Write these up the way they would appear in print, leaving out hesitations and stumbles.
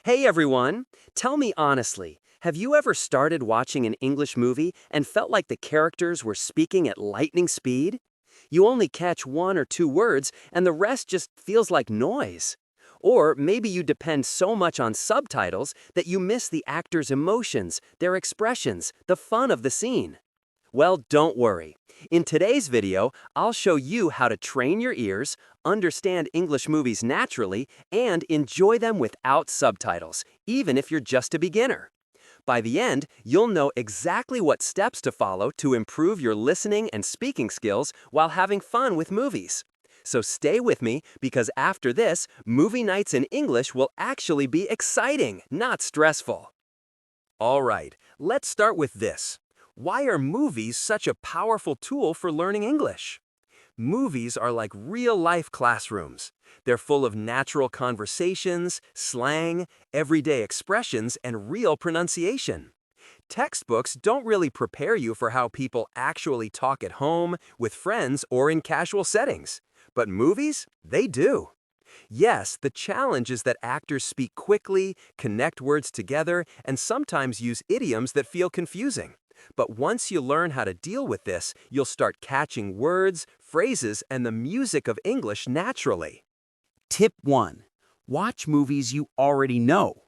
Hey everyone! Tell me honestly, have you ever started watching an English movie and felt like the characters were speaking at lightning speed? You only catch one or two words and the rest just feels like noise. Or maybe you depend so much on subtitles that you miss the actors' emotions, their expressions, the fun of the scene. Well, don't worry. In today's video, I'll show you how to train your ears, understand English movies naturally, and enjoy them without subtitles, even if you're just a beginner. By the end, you'll know exactly what steps to follow to improve your listening and speaking skills while having fun with movies. So stay with me because after this, movie nights in English will actually be exciting, not stressful. All right, let's start with this. Why are movies such a powerful tool for learning English? Movies are like real-life classrooms. They're full of natural conversations, slang, everyday expressions, and real pronunciation. Textbooks don't really prepare you for how people actually talk at home, with friends, or in casual settings. But movies, they do. Yes, the challenge is that actors speak quickly, connect words together, and sometimes use idioms that feel confusing. But once you learn how to deal with this, you'll start catching words, phrases, and the music of English naturally. Tip 1. Watch movies you already know.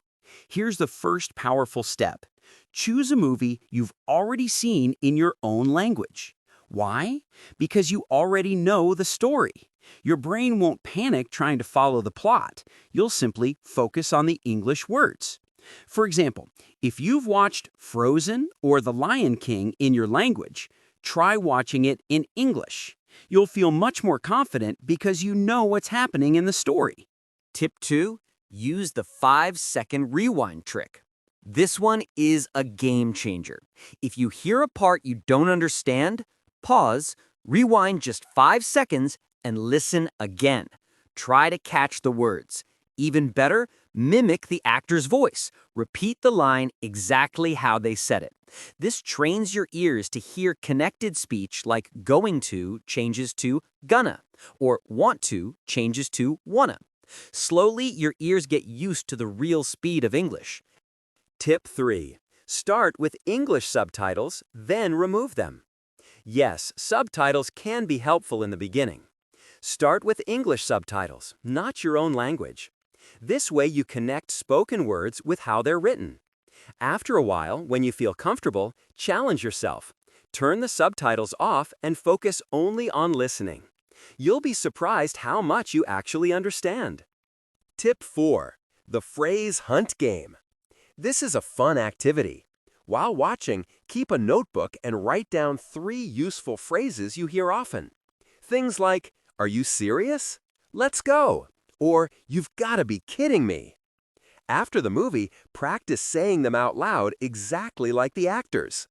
Here's the first powerful step. Choose a movie you've already seen in your own language. Why? Because you already know the story. Your brain won't panic trying to follow the plot. You'll simply focus on the English words. For example, if you've watched Frozen or The Lion King in your language, try watching it in English. You'll feel much more confident because you know what's happening in the story. Tip 2. Use the 5-second rewind trick. This one is a game changer. If you hear a part you don't understand, pause, rewind just 5 seconds, and listen again. Try to catch the words. Even better, mimic the actor's voice. Repeat the line exactly how they said it. This trains your ears to hear connected speech like going to changes to gonna, or want to changes to wanna. Slowly, your ears get used to the real speed of English. Tip 3. Start with English subtitles, then remove them. Yes, subtitles can be helpful in the beginning. Start with English subtitles, not your own language. This way you connect spoken words with how they're written. After a while, when you feel comfortable, challenge yourself. Turn the subtitles off and focus only on listening. You'll be surprised how much you actually understand. Tip 4. The phrase hunt game. This is a fun activity. While watching, keep a notebook and write down 3 useful phrases you hear often. Things like, "Are you serious? Let's go," or "You've got to be kidding me." After the movie, practice saying them out loud exactly like the actors.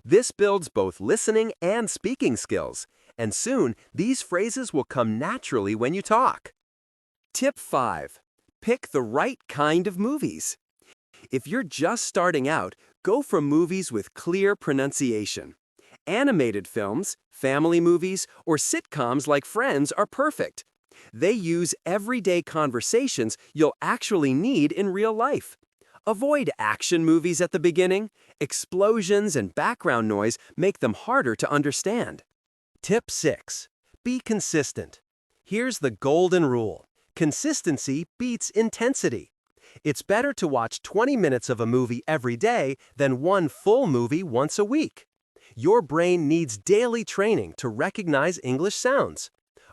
This builds both listening and speaking skills, and soon these phrases will come naturally when you talk. Tip 5. Pick the right kind of movies. If you're just starting out, go for movies with clear pronunciation. Animated films, family movies, or sitcoms like Friends are perfect. They use everyday conversations you'll actually need in real life. Avoid action movies at the beginning. Explosions and background noise make them harder to understand. Tip 6. Be consistent. Here's the golden rule. Consistency beats intensity. It's better to watch 20 minutes of a movie every day than one full movie once a week. Your brain needs daily training to recognize English sounds.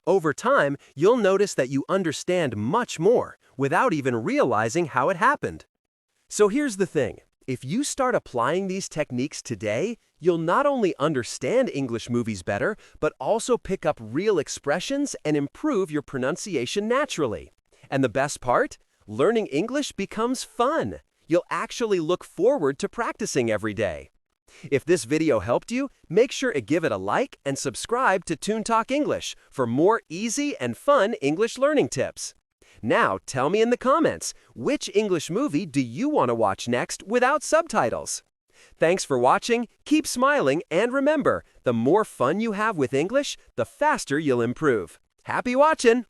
Over time, you'll notice that you understand much more without even realizing how it happened. So here's the thing. If you start applying these techniques today, you'll not only understand English movies better, but also pick up real expressions and improve your pronunciation naturally. And the best part? Learning English becomes fun. You'll actually look forward to practicing every day. If this video helped you, make sure to give it a like and subscribe to Toon Talk English for more easy and fun English learning tips. Now, tell me in the comments, which English movie do you want to watch next without subtitles? Thanks for watching, keep smiling, and remember, the more fun you have with English, the faster you'll improve. Happy watching!